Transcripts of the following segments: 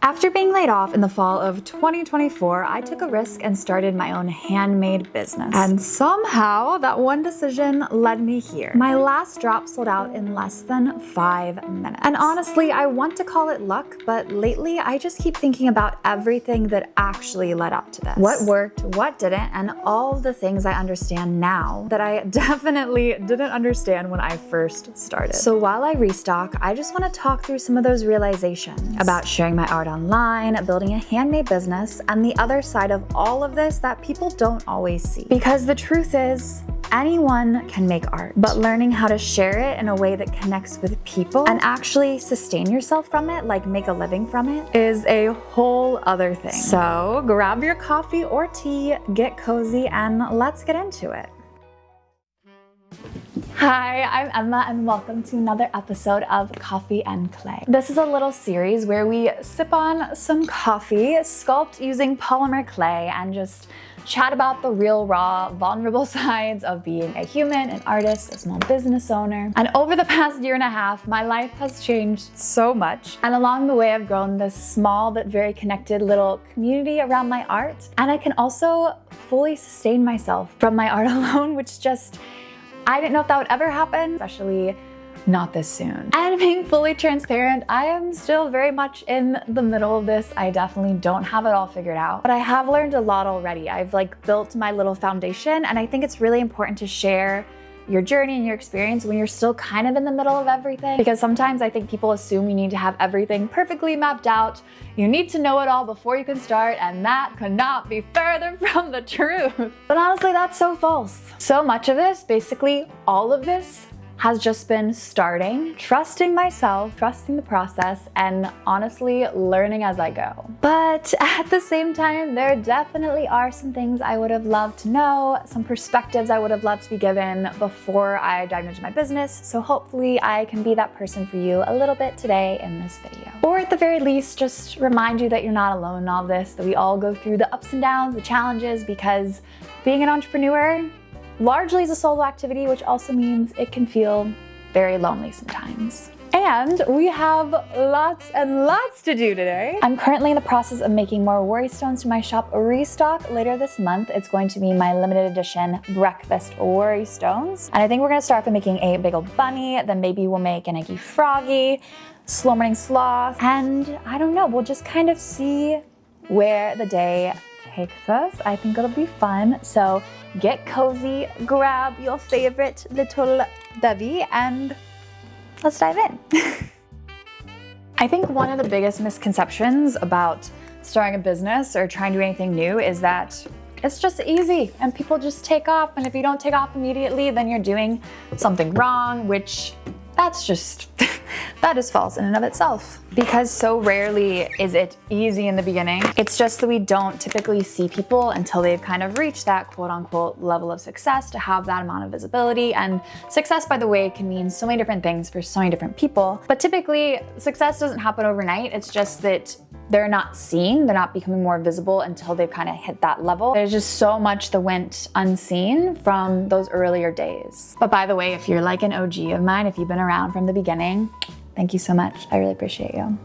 After being laid off in the fall of 2024, I took a risk and started my own handmade business. And somehow that one decision led me here. My last drop sold out in less than 5 minutes. And honestly, I want to call it luck, but lately I just keep thinking about everything that actually led up to this. What worked, what didn't, and all the things I understand now that I definitely didn't understand when I first started. So while I restock, I just want to talk through some of those realizations about sharing my art online, building a handmade business, and the other side of all of this that people don't always see. Because the truth is, anyone can make art, but learning how to share it in a way that connects with people and actually sustain yourself from it, like make a living from it, is a whole other thing. So grab your coffee or tea, get cozy, and let's get into it. Hi, I'm Emma and welcome to another episode of Coffee and Clay. This is a little series where we sip on some coffee, sculpt using polymer clay, and just chat about the real, raw, vulnerable sides of being a human, an artist, a small business owner. And over the past year and a half, my life has changed so much. And along the way, I've grown this small but very connected little community around my art. And I can also fully sustain myself from my art alone, which I didn't know if that would ever happen, especially not this soon. And being fully transparent, I am still very much in the middle of this. I definitely don't have it all figured out, but I have learned a lot already. I've built my little foundation, and I think it's really important to share your journey and your experience when you're still kind of in the middle of everything. Because sometimes I think people assume you need to have everything perfectly mapped out. You need to know it all before you can start, and that could not be further from the truth. But honestly, that's so false. So much of this, basically all of this, has just been starting, trusting myself, trusting the process, and honestly learning as I go. But at the same time, there definitely are some things I would have loved to know, some perspectives I would have loved to be given before I dived into my business. So hopefully I can be that person for you a little bit today in this video. Or at the very least, just remind you that you're not alone in all this, that we all go through the ups and downs, the challenges, because being an entrepreneur largely is a solo activity, which also means it can feel very lonely sometimes. And we have lots and lots to do today. I'm currently in the process of making more worry stones for my shop restock. Later this month, it's going to be my limited edition breakfast worry stones. And I think we're gonna start by making a big ol' bunny, then maybe we'll make an eggy froggy, slow morning sloth, and I don't know, we'll just kind of see where the day takes us. I think it'll be fun. So get cozy, grab your favorite little bevy, and let's dive in. I think one of the biggest misconceptions about starting a business or trying to do anything new is that it's just easy and people just take off. And if you don't take off immediately, then you're doing something wrong, which that's just, that is false in and of itself. Because so rarely is it easy in the beginning. It's just that we don't typically see people until they've kind of reached that quote unquote level of success to have that amount of visibility. And success, by the way, can mean so many different things for so many different people. But typically success doesn't happen overnight. It's just that they're not seen, they're not becoming more visible until they've kind of hit that level. There's just so much that went unseen from those earlier days. But by the way, if you're like an OG of mine, if you've been around from the beginning, thank you so much. I really appreciate you.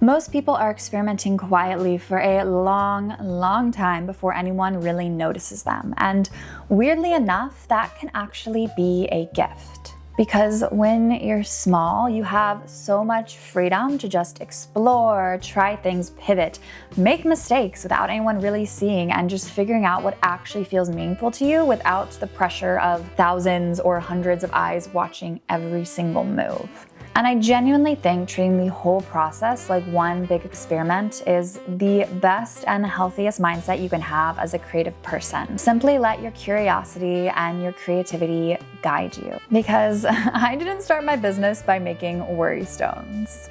Most people are experimenting quietly for a long time before anyone really notices them. And weirdly enough, that can actually be a gift. Because when you're small, you have so much freedom to just explore, try things, pivot, make mistakes without anyone really seeing, and just figuring out what actually feels meaningful to you without the pressure of thousands or hundreds of eyes watching every single move. And I genuinely think treating the whole process like one big experiment is the best and healthiest mindset you can have as a creative person. Simply let your curiosity and your creativity guide you. Because I didn't start my business by making worry stones.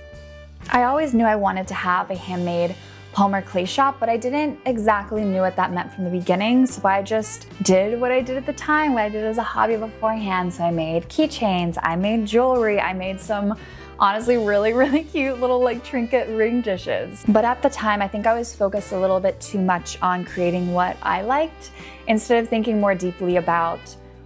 I always knew I wanted to have a handmade polymer clay shop, but I didn't exactly know what that meant from the beginning. So I just did what I did at the time, what I did as a hobby beforehand. So I made keychains, I made jewelry, I made some honestly really cute little trinket ring dishes. But at the time, I think I was focused a little bit too much on creating what I liked instead of thinking more deeply about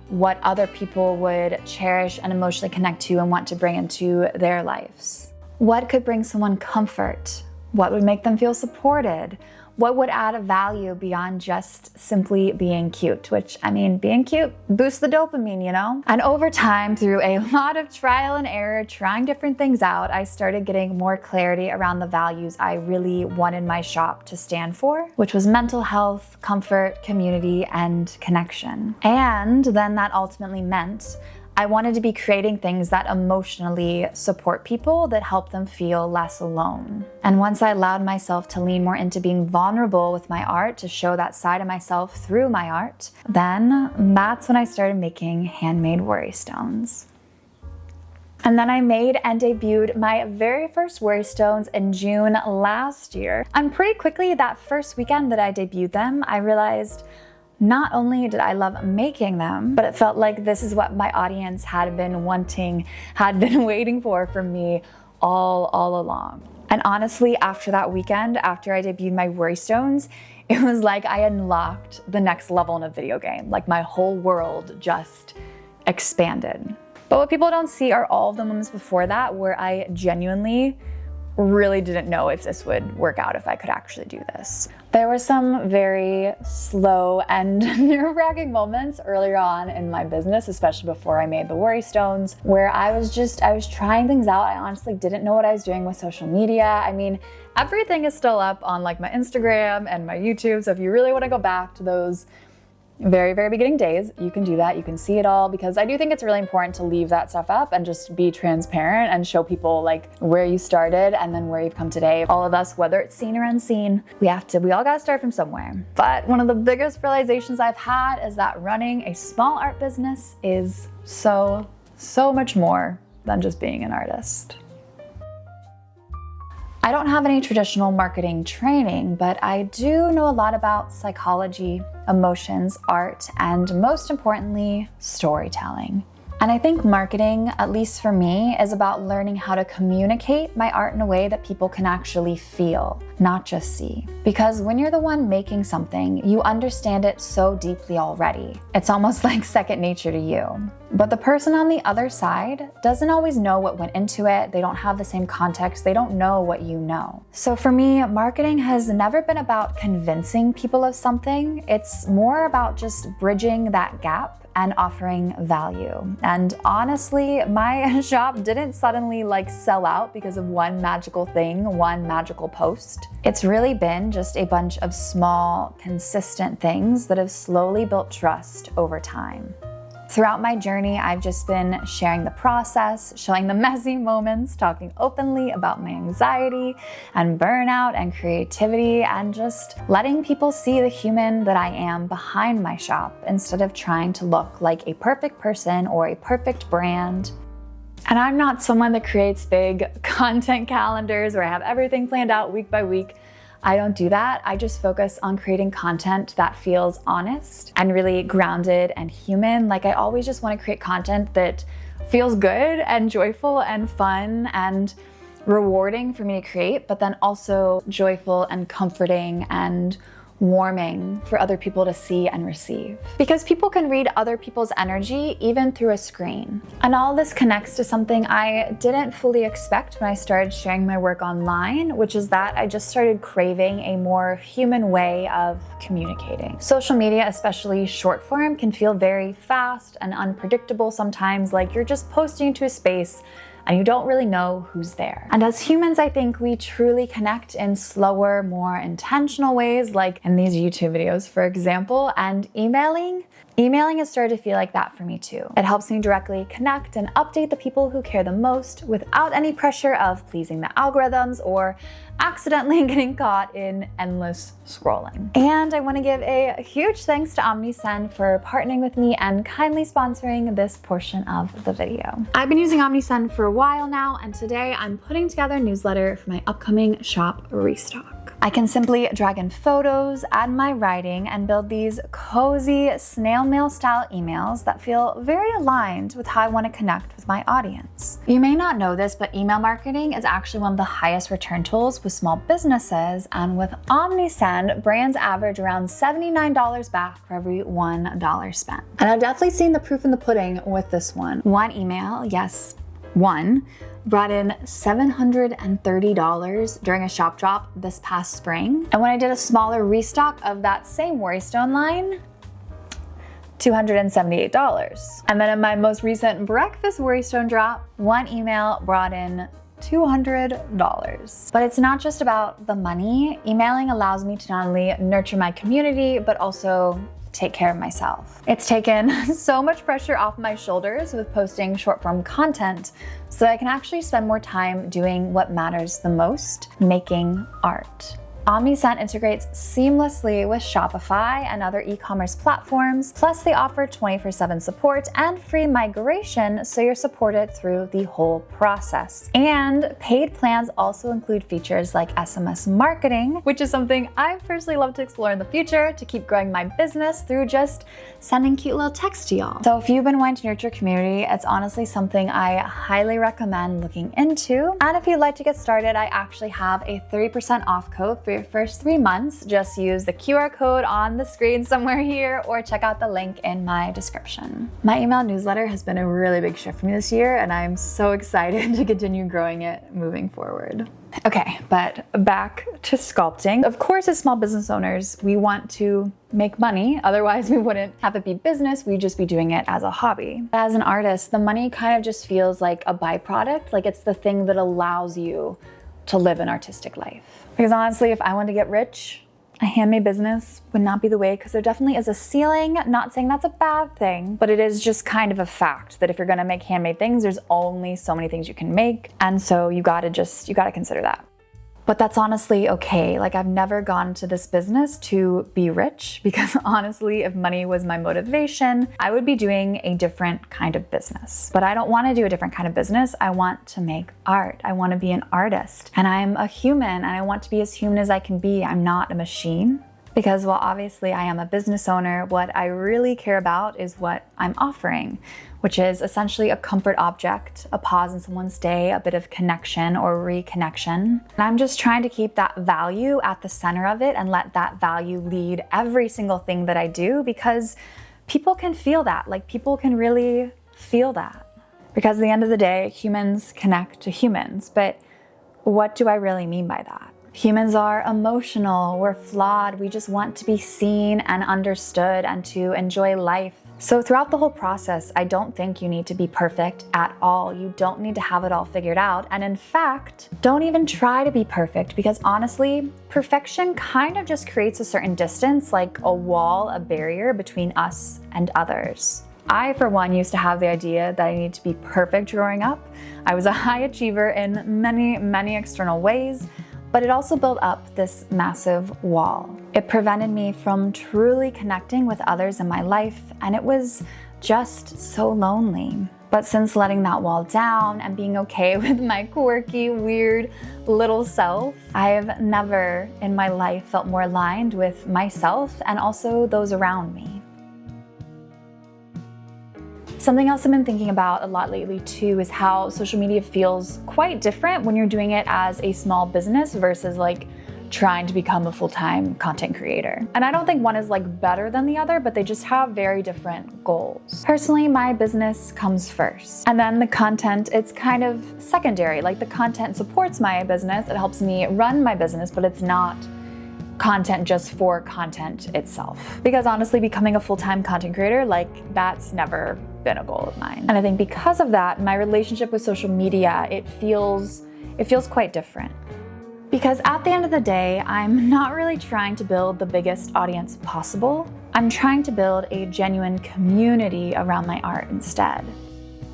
what other people would cherish and emotionally connect to and want to bring into their lives. What could bring someone comfort? What would make them feel supported? What would add a value beyond just simply being cute? Which, I mean, being cute boosts the dopamine, you know? And over time, through a lot of trial and error, trying different things out, I started getting more clarity around the values I really wanted my shop to stand for, which was mental health, comfort, community, and connection. And then that ultimately meant I wanted to be creating things that emotionally support people, that help them feel less alone. And once I allowed myself to lean more into being vulnerable with my art, to show that side of myself through my art, then that's when I started making handmade worry stones. And then I made and debuted my very first worry stones in June last year. And pretty quickly, that first weekend that I debuted them, I realized not only did I love making them, but it felt like this is what my audience had been wanting, had been waiting for from me all along. And honestly, after that weekend, after I debuted my worry stones, it was like I unlocked the next level in a video game. Like my whole world just expanded. But what people don't see are all of the moments before that where I genuinely really didn't know if this would work out, if I could actually do this. There were some very slow and nerve-wracking moments earlier on in my business, especially before I made the worry stones, where I was trying things out. I honestly didn't know what I was doing with social media. I mean, everything is still up on like my Instagram and my YouTube. So if you really want to go back to those very beginning days, you can do that. You can see it all, because I do think it's really important to leave that stuff up and just be transparent and show people like where you started and then where you've come today. All of us, whether it's seen or unseen, we all gotta start from somewhere. But one of the biggest realizations I've had is that running a small art business is so much more than just being an artist. I don't have any traditional marketing training, but I do know a lot about psychology, emotions, art, and most importantly, storytelling. And I think marketing, at least for me, is about learning how to communicate my art in a way that people can actually feel, not just see. Because when you're the one making something, you understand it so deeply already. It's almost like second nature to you. But the person on the other side doesn't always know what went into it. They don't have the same context. They don't know what you know. So for me, marketing has never been about convincing people of something. It's more about just bridging that gap and offering value. And honestly, my shop didn't suddenly sell out because of one magical thing, one magical post. It's really been just a bunch of small, consistent things that have slowly built trust over time. Throughout my journey, I've just been sharing the process, showing the messy moments, talking openly about my anxiety and burnout and creativity, and just letting people see the human that I am behind my shop instead of trying to look like a perfect person or a perfect brand. And I'm not someone that creates big content calendars where I have everything planned out week by week. I don't do that. I just focus on creating content that feels honest and really grounded and human. I always just want to create content that feels good and joyful and fun and rewarding for me to create, but then also joyful and comforting and warming for other people to see and receive. Because people can read other people's energy even through a screen. And all this connects to something I didn't fully expect when I started sharing my work online, which is that I just started craving a more human way of communicating. Social media, especially short form, can feel very fast and unpredictable sometimes, like you're just posting into a space and you don't really know who's there. And as humans, I think we truly connect in slower, more intentional ways, like in these YouTube videos, for example, and emailing has started to feel like that for me too. It helps me directly connect and update the people who care the most without any pressure of pleasing the algorithms or accidentally getting caught in endless scrolling. And I want to give a huge thanks to OmniSend for partnering with me and kindly sponsoring this portion of the video. I've been using OmniSend for a while now, and today I'm putting together a newsletter for my upcoming shop restock. I can simply drag in photos, add my writing, and build these cozy snail mail style emails that feel very aligned with how I want to connect with my audience. You may not know this, but email marketing is actually one of the highest return tools with small businesses, and with OmniSend, brands average around $79 back for every $1 spent. And I've definitely seen the proof in the pudding with this one. One email, yes, one, brought in $730 during a shop drop this past spring. And when I did a smaller restock of that same worrystone line, $278. And then in my most recent breakfast worrystone drop, one email brought in $200. But it's not just about the money. Emailing allows me to not only nurture my community, but also take care of myself. It's taken so much pressure off my shoulders with posting short form content so that I can actually spend more time doing what matters the most, making art. OmniSend integrates seamlessly with Shopify and other e-commerce platforms, plus they offer 24/7 support and free migration so you're supported through the whole process. And paid plans also include features like SMS marketing, which is something I personally love to explore in the future to keep growing my business through just sending cute little texts to y'all. So if you've been wanting to nurture community, it's honestly something I highly recommend looking into. And if you'd like to get started, I actually have a 30% off code for your first 3 months. Just use the QR code on the screen somewhere here or check out the link in my description. My email newsletter has been a really big shift for me this year, and I'm so excited to continue growing it moving forward. Okay, but back to sculpting. Of course, as small business owners, we want to make money. Otherwise, we wouldn't have it be business. We'd just be doing it as a hobby. As an artist, the money kind of just feels like a byproduct. Like it's the thing that allows you to live an artistic life. Because honestly, if I wanted to get rich, a handmade business would not be the way, because there definitely is a ceiling. Not saying that's a bad thing, but it is just kind of a fact that if you're gonna make handmade things, there's only so many things you can make. And so you gotta consider that. But that's honestly okay. Like I've never gone to this business to be rich, because honestly, if money was my motivation, I would be doing a different kind of business. But I don't want to do a different kind of business. I want to make art. I want to be an artist. And I'm a human, and I want to be as human as I can be. I'm not a machine. Because while obviously I am a business owner, what I really care about is what I'm offering, which is essentially a comfort object, a pause in someone's day, a bit of connection or reconnection. And I'm just trying to keep that value at the center of it and let that value lead every single thing that I do, because people can feel that. Like people can really feel that. Because at the end of the day, humans connect to humans. But what do I really mean by that? Humans are emotional, we're flawed, we just want to be seen and understood and to enjoy life. So throughout the whole process, I don't think you need to be perfect at all. You don't need to have it all figured out. And in fact, don't even try to be perfect, because honestly, perfection kind of just creates a certain distance, like a wall, a barrier between us and others. I, for one, used to have the idea that I needed to be perfect growing up. I was a high achiever in many, many external ways, but it also built up this massive wall. It prevented me from truly connecting with others in my life, and it was just so lonely. But since letting that wall down and being okay with my quirky, weird little self, I have never in my life felt more aligned with myself and also those around me. Something else I've been thinking about a lot lately too is how social media feels quite different when you're doing it as a small business versus like trying to become a full-time content creator. And I don't think one is like better than the other, but they just have very different goals. Personally, my business comes first. And then the content, it's kind of secondary. Like the content supports my business, it helps me run my business, but it's not content just for content itself. Because honestly, becoming a full-time content creator, like that's never been a goal of mine. And I think because of that, my relationship with social media, it feels quite different. Because at the end of the day, I'm not really trying to build the biggest audience possible. I'm trying to build a genuine community around my art instead.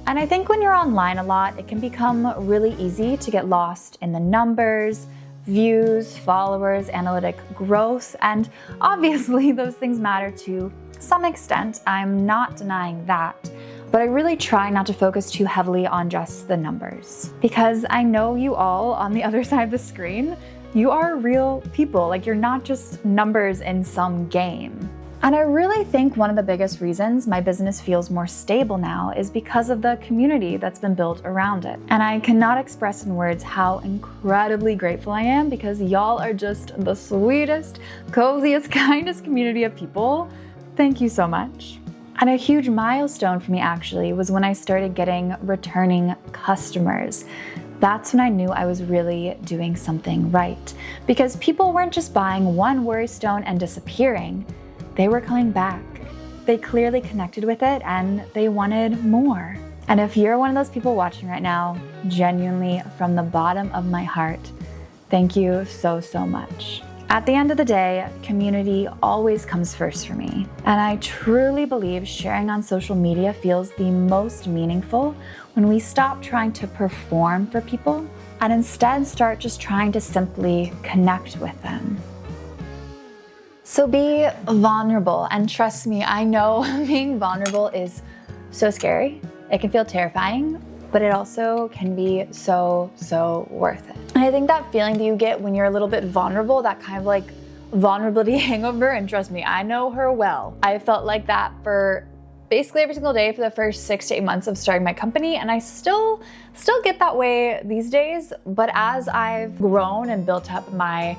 And I think when you're online a lot, it can become really easy to get lost in the numbers, views, followers, analytic growth, and obviously those things matter to some extent. I'm not denying that, but I really try not to focus too heavily on just the numbers, because I know you all on the other side of the screen, you are real people. Like you're not just numbers in some game. And I really think one of the biggest reasons my business feels more stable now is because of the community that's been built around it. And I cannot express in words how incredibly grateful I am, because y'all are just the sweetest, coziest, kindest community of people. Thank you so much. And a huge milestone for me actually was when I started getting returning customers. That's when I knew I was really doing something right, because people weren't just buying one worry stone and disappearing, they were coming back. They clearly connected with it and they wanted more. And if you're one of those people watching right now, genuinely from the bottom of my heart, thank you so, so much. At the end of the day, community always comes first for me. And I truly believe sharing on social media feels the most meaningful when we stop trying to perform for people and instead start just trying to simply connect with them. So be vulnerable, and trust me, I know being vulnerable is so scary. It can feel terrifying, but it also can be so, so worth it. And I think that feeling that you get when you're a little bit vulnerable, that kind of like vulnerability hangover, and trust me, I know her well. I felt like that for basically every single day for the first 6 to 8 months of starting my company, and I still get that way these days, but as I've grown and built up my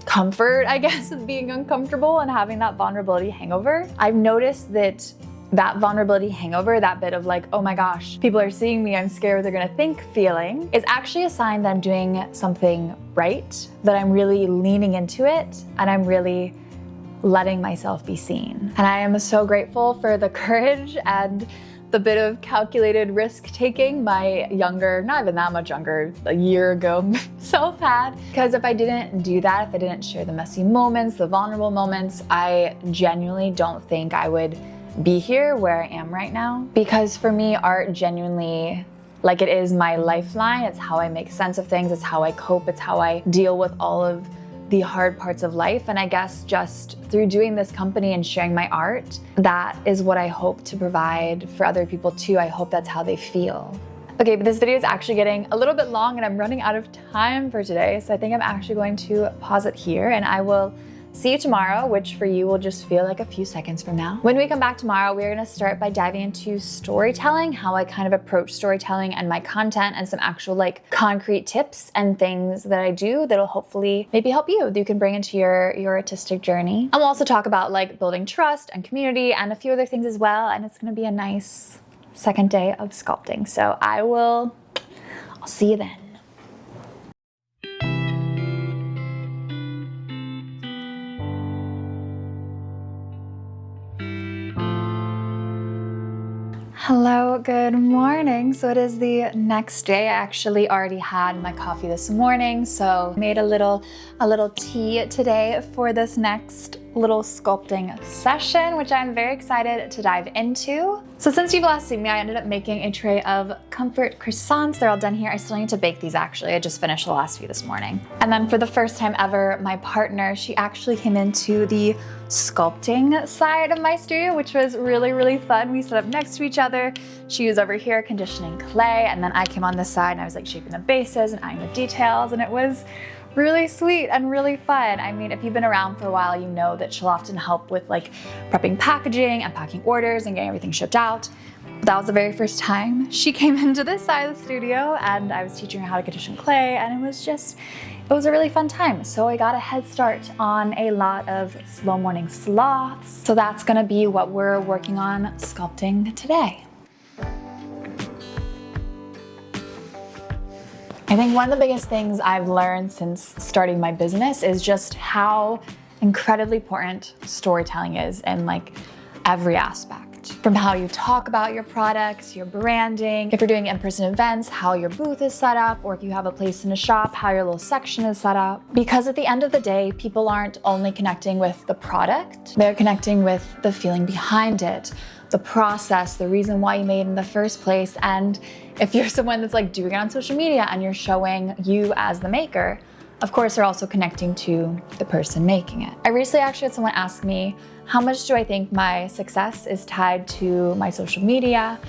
comfort, I guess, of being uncomfortable and having that vulnerability hangover, I've noticed that vulnerability hangover, that bit of like, oh my gosh, people are seeing me, I'm scared what they're gonna think feeling, is actually a sign that I'm doing something right, that I'm really leaning into it, and I'm really letting myself be seen. And I am so grateful for the courage and the bit of calculated risk taking my younger, not even that much younger, a year ago self had. Because if I didn't do that, if I didn't share the messy moments, the vulnerable moments, I genuinely don't think I would be here where I am right now. Because for me, art genuinely, like, it is my lifeline. It's how I make sense of things. It's how I cope. It's how I deal with all of the hard parts of life. And I guess just through doing this company and sharing my art, that is what I hope to provide for other people too. I hope that's how they feel. Okay, but this video is actually getting a little bit long and I'm running out of time for today. So I think I'm actually going to pause it here, and I will see you tomorrow, which for you will just feel like a few seconds from now. When we come back tomorrow, we're gonna start by diving into storytelling, how I kind of approach storytelling and my content, and some actual like concrete tips and things that I do that'll hopefully maybe help you, that you can bring into your artistic journey. And we'll also talk about like building trust and community and a few other things as well. And it's gonna be a nice second day of sculpting. So I'll see you then. Hello, good morning. So it is the next day. I actually already had my coffee this morning, so made a little tea today for this next little sculpting session, which I'm very excited to dive into. So since you've last seen me, I ended up making a tray of comfort croissants. They're all done here. I still need to bake these actually. I just finished the last few this morning. And then for the first time ever, my partner, she actually came into the sculpting side of my studio, which was really, really fun. We set up next to each other. She was over here conditioning clay, and then I came on this side and I was like shaping the bases and eyeing the details, and it was really sweet and really fun. I mean, if you've been around for a while, you know that she'll often help with like prepping packaging and packing orders and getting everything shipped out. But that was the very first time she came into this side of the studio, and I was teaching her how to condition clay, and it was a really fun time. So I got a head start on a lot of slow morning sloths. So that's gonna be what we're working on sculpting today. I think one of the biggest things I've learned since starting my business is just how incredibly important storytelling is in like every aspect. From how you talk about your products, your branding, if you're doing in-person events, how your booth is set up, or if you have a place in a shop, how your little section is set up. Because at the end of the day, people aren't only connecting with the product, they're connecting with the feeling behind it, the process, the reason why you made it in the first place. And if you're someone that's like doing it on social media and you're showing you as the maker, of course, they're also connecting to the person making it. I recently actually had someone ask me, how much do I think my success is tied to my social media?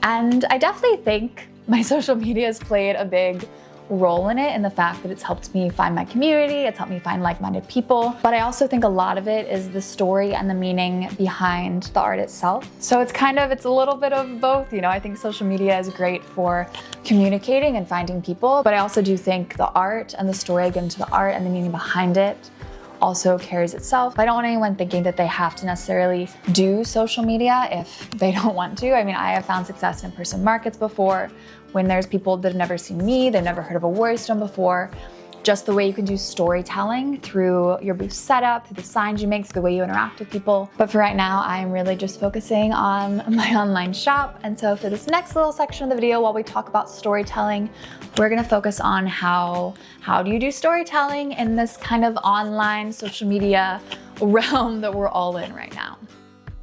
And I definitely think my social media has played a big role in it, in the fact that it's helped me find my community, it's helped me find like-minded people. But I also think a lot of it is the story and the meaning behind the art itself. So it's a little bit of both, you know. I think social media is great for communicating and finding people, but I also do think the art and the story, I get into the art and the meaning behind it, also carries itself. I don't want anyone thinking that they have to necessarily do social media if they don't want to. I mean, I have found success in in-person markets before when there's people that have never seen me, they've never heard of a worry stone before. Just the way you can do storytelling through your booth setup, through the signs you make, through the way you interact with people. But for right now, I'm really just focusing on my online shop. And so for this next little section of the video, while we talk about storytelling, we're gonna focus on how do you do storytelling in this kind of online social media realm that we're all in right now.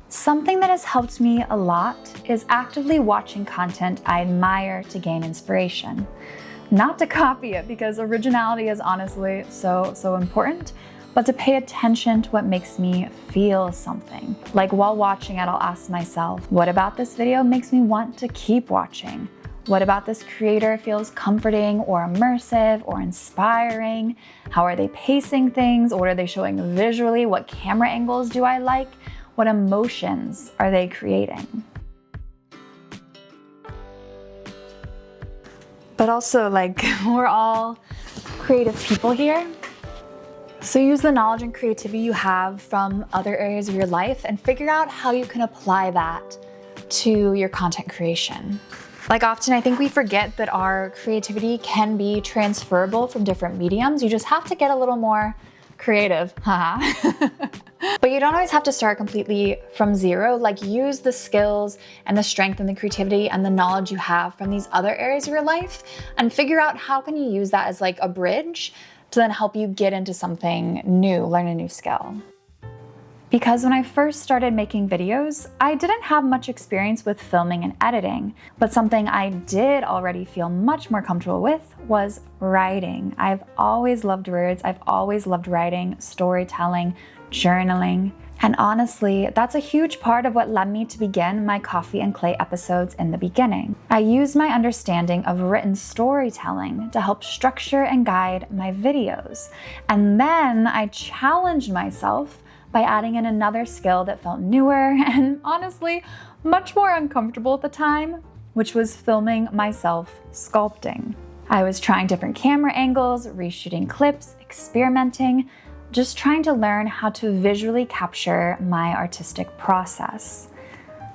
Something that has helped me a lot is actively watching content I admire to gain inspiration. Not to copy it, because originality is honestly so important, but to pay attention to what makes me feel something. Like while watching it, I'll ask myself, what about this video makes me want to keep watching? What about this creator feels comforting or immersive or inspiring? How are they pacing things? What are they showing visually? What camera angles do I like? What emotions are they creating? But also, like, we're all creative people here. So use the knowledge and creativity you have from other areas of your life and figure out how you can apply that to your content creation. Like often I think we forget that our creativity can be transferable from different mediums. You just have to get a little more creative, haha. But you don't always have to start completely from zero. Like use the skills and the strength and the creativity and the knowledge you have from these other areas of your life and figure out how can you use that as like a bridge to then help you get into something new, learn a new skill. Because when I first started making videos, I didn't have much experience with filming and editing, but something I did already feel much more comfortable with was writing. I've always loved words, I've always loved writing, storytelling, journaling, and honestly, that's a huge part of what led me to begin my Coffee and Clay episodes in the beginning. I used my understanding of written storytelling to help structure and guide my videos, and then I challenged myself by adding in another skill that felt newer and honestly much more uncomfortable at the time, which was filming myself sculpting. I was trying different camera angles, reshooting clips, experimenting, just trying to learn how to visually capture my artistic process.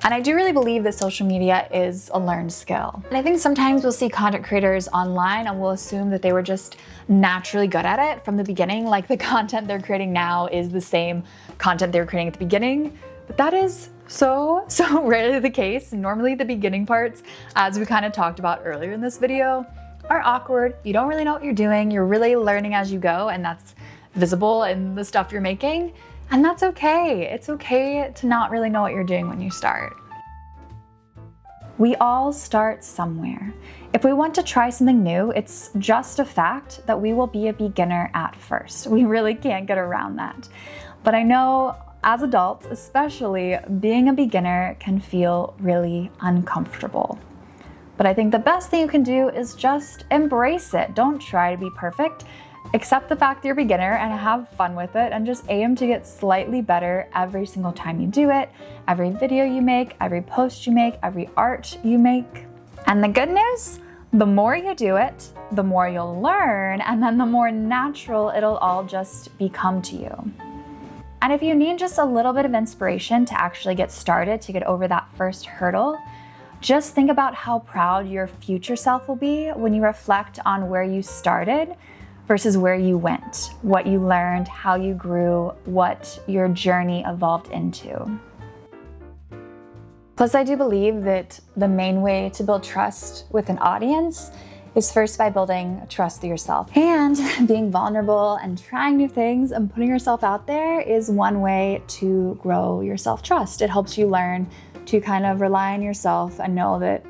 And I do really believe that social media is a learned skill. And I think sometimes we'll see content creators online and we'll assume that they were just naturally good at it from the beginning, like the content they're creating now is the same content they were creating at the beginning. But that is so rarely the case. Normally the beginning parts, as we kind of talked about earlier in this video, are awkward. You don't really know what you're doing. You're really learning as you go, and that's visible in the stuff you're making. And that's okay. It's okay to not really know what you're doing when you start. We all start somewhere. If we want to try something new, it's just a fact that we will be a beginner at first. We really can't get around that. But I know as adults, especially, being a beginner can feel really uncomfortable. But I think the best thing you can do is just embrace it. Don't try to be perfect. Accept the fact that you're a beginner and have fun with it and just aim to get slightly better every single time you do it, every video you make, every post you make, every art you make. And the good news, the more you do it, the more you'll learn, and then the more natural it'll all just become to you. And if you need just a little bit of inspiration to actually get started, to get over that first hurdle, just think about how proud your future self will be when you reflect on where you started versus where you went, what you learned, how you grew, what your journey evolved into. Plus, I do believe that the main way to build trust with an audience is first by building trust with yourself. And being vulnerable and trying new things and putting yourself out there is one way to grow your self-trust. It helps you learn to kind of rely on yourself and know that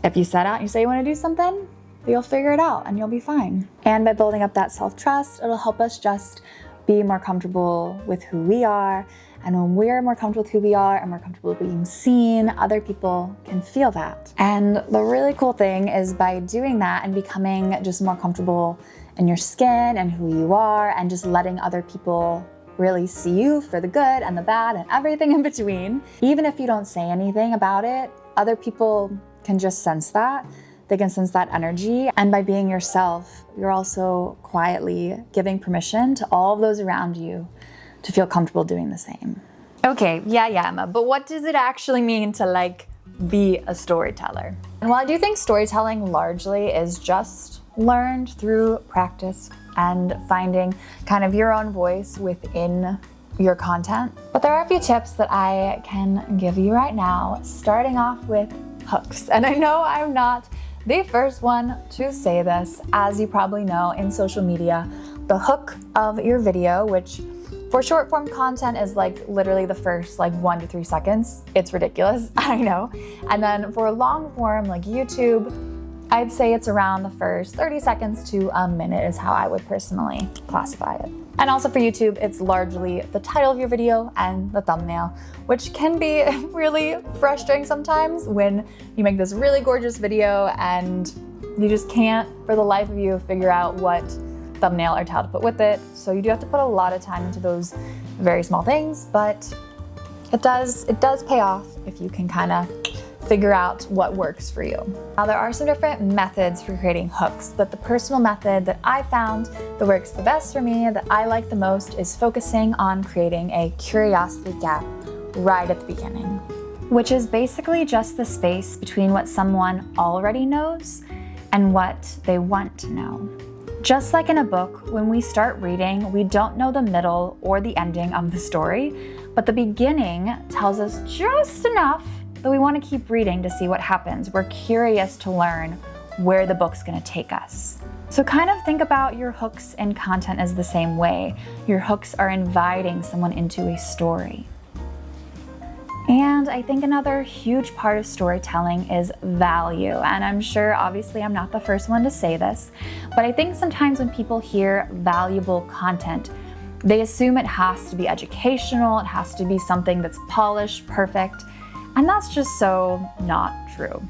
if you set out and you say you want to do something, you'll figure it out and you'll be fine. And by building up that self-trust, it'll help us just be more comfortable with who we are. And when we're more comfortable with who we are and more comfortable being seen, other people can feel that. And the really cool thing is by doing that and becoming just more comfortable in your skin and who you are and just letting other people really see you for the good and the bad and everything in between. Even if you don't say anything about it, other people can just sense that. they can sense that energy. And by being yourself, you're also quietly giving permission to all of those around you to feel comfortable doing the same. Okay, yeah, Emma, but what does it actually mean to like be a storyteller? And while I do think storytelling largely is just learned through practice and finding kind of your own voice within your content, but there are a few tips that I can give you right now, starting off with hooks. And I know I'm not the first one to say this. As you probably know, in social media, the hook of your video, which for short form content is like literally the first like 1 to 3 seconds. It's ridiculous, I know. And then for long form like YouTube, I'd say it's around the first 30 seconds to a minute is how I would personally classify it. And also for YouTube, it's largely the title of your video and the thumbnail, which can be really frustrating sometimes when you make this really gorgeous video and you just can't, for the life of you, figure out what thumbnail or title to put with it. So you do have to put a lot of time into those very small things, but it does pay off if you can kind of figure out what works for you. Now there are some different methods for creating hooks, but the personal method that I found that works the best for me, that I like the most, is focusing on creating a curiosity gap right at the beginning, which is basically just the space between what someone already knows and what they want to know. Just like in a book, when we start reading, we don't know the middle or the ending of the story, but the beginning tells us just enough that we want to keep reading to see what happens. We're curious to learn where the book's going to take us. So kind of think about your hooks and content as the same way. Your hooks are inviting someone into a story. And I think another huge part of storytelling is value. And I'm sure, obviously, I'm not the first one to say this, but I think sometimes when people hear valuable content, they assume it has to be educational, it has to be something that's polished, perfect, and that's just so not true.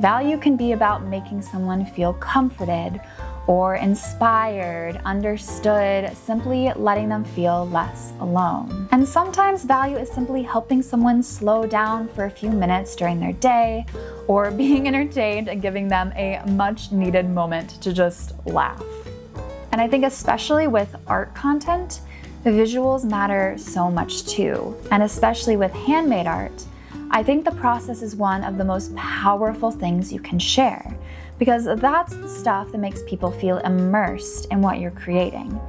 Value can be about making someone feel comforted or inspired, understood, simply letting them feel less alone. And sometimes value is simply helping someone slow down for a few minutes during their day, or being entertained and giving them a much needed moment to just laugh. And I think especially with art content, the visuals matter so much too. And especially with handmade art, I think the process is one of the most powerful things you can share, because that's the stuff that makes people feel immersed in what you're creating.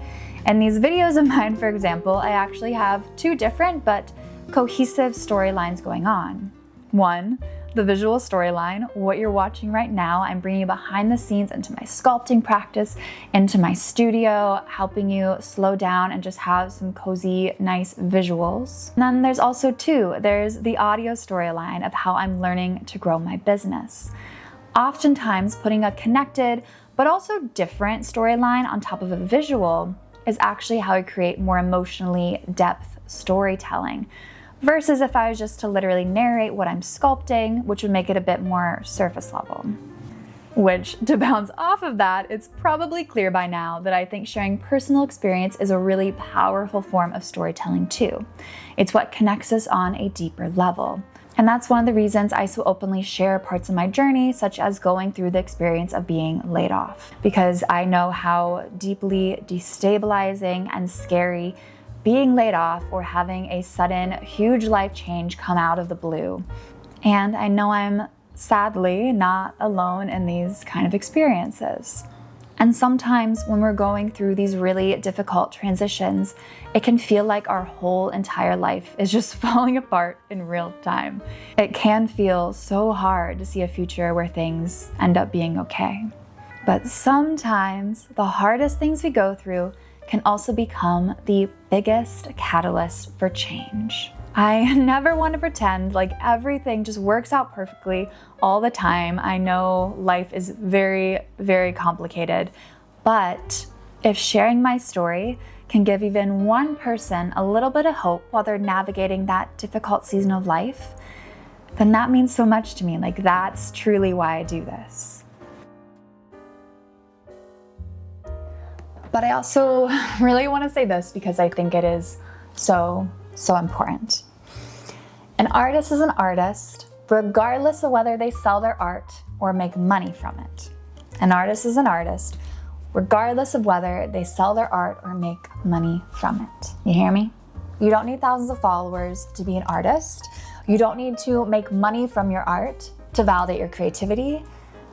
In these videos of mine, for example, I actually have 2 different but cohesive storylines going on. One, the visual storyline, what you're watching right now. I'm bringing you behind the scenes into my sculpting practice, into my studio, helping you slow down and just have some cozy, nice visuals. And then there's also 2, there's the audio storyline of how I'm learning to grow my business. Oftentimes, putting a connected but also different storyline on top of a visual is actually how I create more emotionally depth storytelling, versus if I was just to literally narrate what I'm sculpting, which would make it a bit more surface level. Which, to bounce off of that, it's probably clear by now that I think sharing personal experience is a really powerful form of storytelling too. It's what connects us on a deeper level. And that's one of the reasons I so openly share parts of my journey, such as going through the experience of being laid off, because I know how deeply destabilizing and scary being laid off or having a sudden huge life change come out of the blue. And I know I'm sadly not alone in these kind of experiences. And sometimes when we're going through these really difficult transitions, it can feel like our whole entire life is just falling apart in real time. It can feel so hard to see a future where things end up being okay. But sometimes the hardest things we go through can also become the biggest catalyst for change. I never want to pretend like everything just works out perfectly all the time. I know life is very, very complicated, but if sharing my story can give even one person a little bit of hope while they're navigating that difficult season of life, then that means so much to me. Like, that's truly why I do this. But I also really want to say this because I think it is so important. An artist is an artist, regardless of whether they sell their art or make money from it. An artist is an artist, regardless of whether they sell their art or make money from it. You hear me? You don't need thousands of followers to be an artist. You don't need to make money from your art to validate your creativity.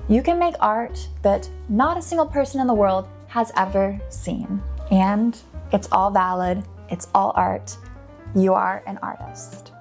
You can make art that not a single person in the world has ever seen. And it's all valid, it's all art. You are an artist.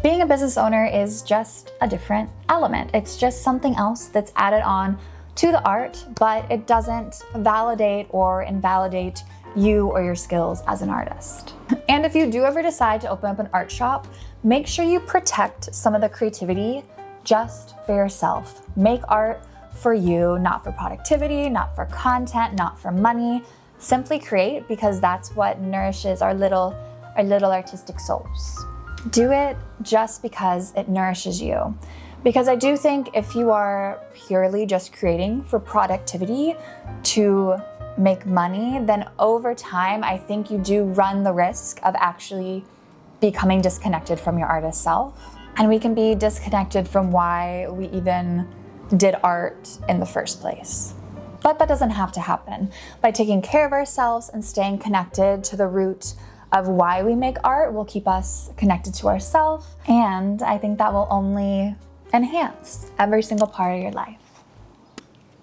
Being a business owner is just a different element. It's just something else that's added on to the art, but it doesn't validate or invalidate you or your skills as an artist. And if you do ever decide to open up an art shop, make sure you protect some of the creativity just for yourself. Make art for you, not for productivity, not for content, not for money. Simply create because that's what nourishes our little artistic souls. Do it just because it nourishes you. Because I do think if you are purely just creating for productivity to make money, then over time, I think you do run the risk of actually becoming disconnected from your artist self. And we can be disconnected from why we even did art in the first place. But that doesn't have to happen. By taking care of ourselves and staying connected to the root of why we make art will keep us connected to ourselves. And I think that will only enhance every single part of your life.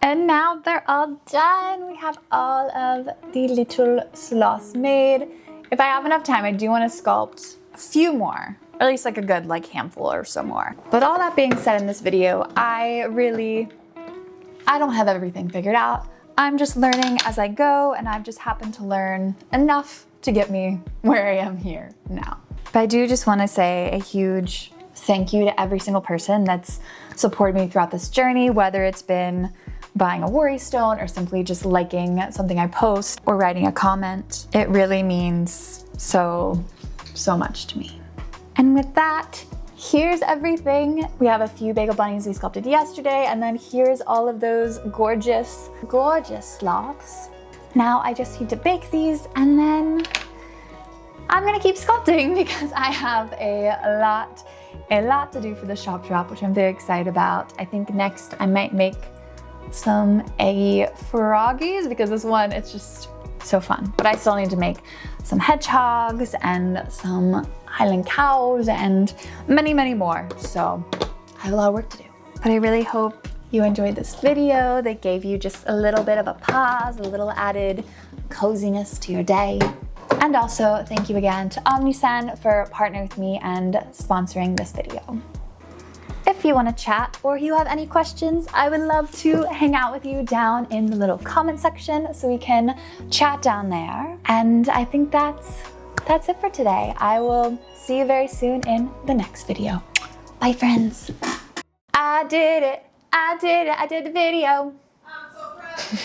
And now they're all done. We have all of the little sloths made. If I have enough time, I do want to sculpt a few more, or at least like a good handful or so more. But all that being said in this video, I don't have everything figured out. I'm just learning as I go, and I've just happened to learn enough to get me where I am here now. But I do just want to say a huge thank you to every single person that's supported me throughout this journey, whether it's been buying a worry stone or simply just liking something I post or writing a comment. It really means so much to me. And with that, here's everything. We have a few bagel bunnies we sculpted yesterday, and then here's all of those gorgeous sloths. Now I just need to bake these, and then I'm gonna keep sculpting because I have a lot to do for the shop drop, which I'm very excited about. I think next I might make some eggy froggies because this one, it's just so fun. But I still need to make some hedgehogs and some Highland cows and many more. So I have a lot of work to do. But I really hope you enjoyed this video that gave you just a little bit of a pause, a little added coziness to your day. And also thank you again to OmniSend for partnering with me and sponsoring this video. If you want to chat or you have any questions, I would love to hang out with you down in the little comment section so we can chat down there. And I think that's it for today. I will see you very soon in the next video. Bye, friends. I did it. I did the video. I'm so proud.